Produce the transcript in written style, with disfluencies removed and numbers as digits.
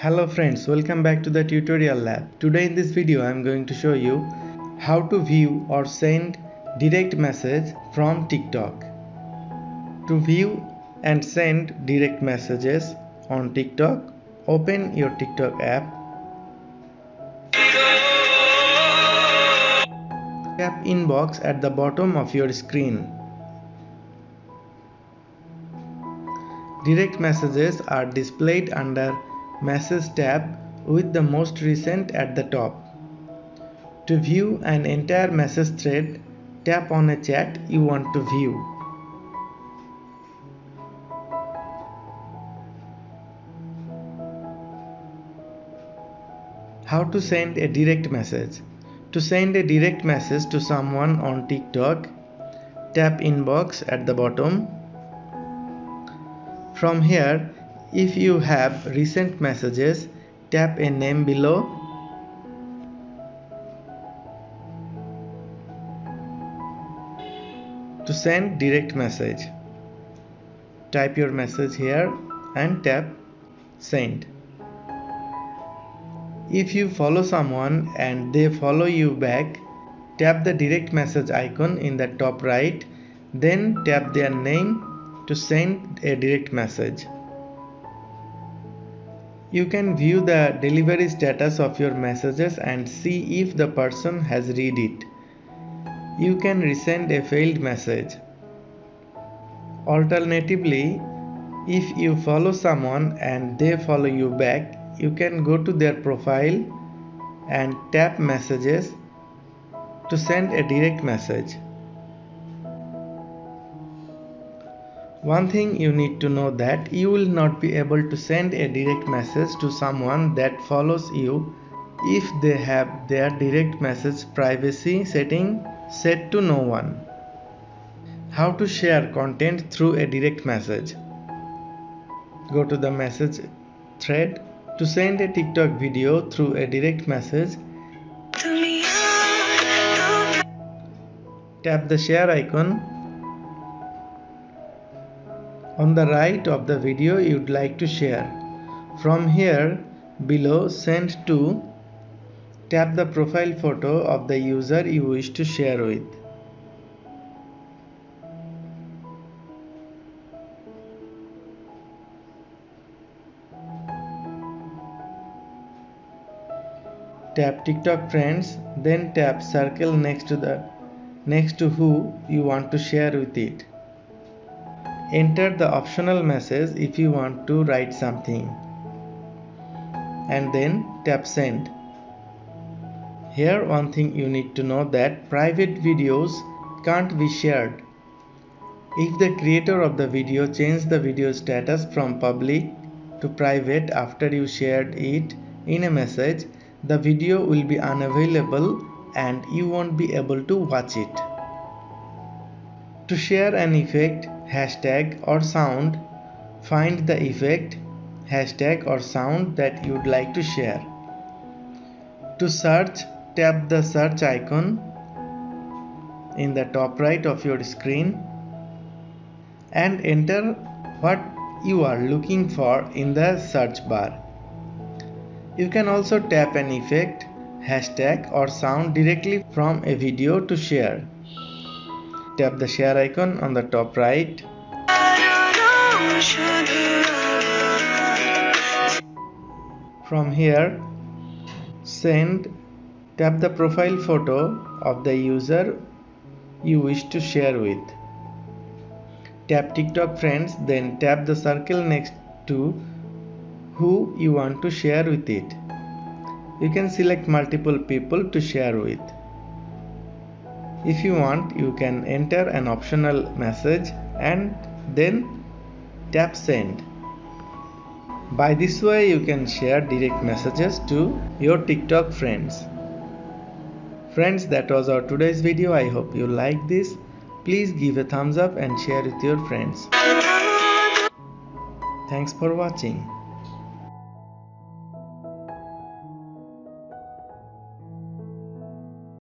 Hello friends, welcome back to the tutorial lab. Today in this video I am going to show you how to view or send direct message from TikTok. To view and send direct messages on TikTok, open your TikTok app. Tap inbox at the bottom of your screen. Direct messages are displayed under Message tab with the most recent at the top. To view an entire message thread, tap on a chat you want to view. How to send a direct message? To send a direct message to someone on TikTok, tap inbox at the bottom. From here, if you have recent messages, tap a name below. To send direct message, type your message here and tap send. If you follow someone and they follow you back, tap the direct message icon in the top right, then tap their name to send a direct message. You can view the delivery status of your messages and see if the person has read it. You can resend a failed message. Alternatively, if you follow someone and they follow you back, you can go to their profile and tap messages to send a direct message. One thing you need to know that you will not be able to send a direct message to someone that follows you if they have their direct message privacy setting set to no one. How to share content through a direct message? Go to the message thread. To send a TikTok video through a direct message, tap the share icon on the right of the video you'd like to share. From here, below send to, tap the profile photo of the user you wish to share with. Tap TikTok friends, then tap circle next to who you want to share with it. Enter the optional message if you want to write something, and then tap send. Here one thing you need to know that private videos can't be shared. If the creator of the video changed the video status from public to private after you shared it in a message, the video will be unavailable and you won't be able to watch it. To share an effect, hashtag or sound, find the effect, hashtag or sound that you'd like to share. To search, tap the search icon in the top right of your screen and enter what you are looking for in the search bar. You can also tap an effect, hashtag or sound directly from a video to share. Tap the share icon on the top right. From here, send, tap the profile photo of the user you wish to share with. Tap TikTok friends, then tap the circle next to who you want to share with it. You can select multiple people to share with. If you want, you can enter an optional message and then tap send. By this way, you can share direct messages to your TikTok friends. Friends, that was our today's video. I hope you liked this. Please give a thumbs up and share with your friends. Thanks for watching.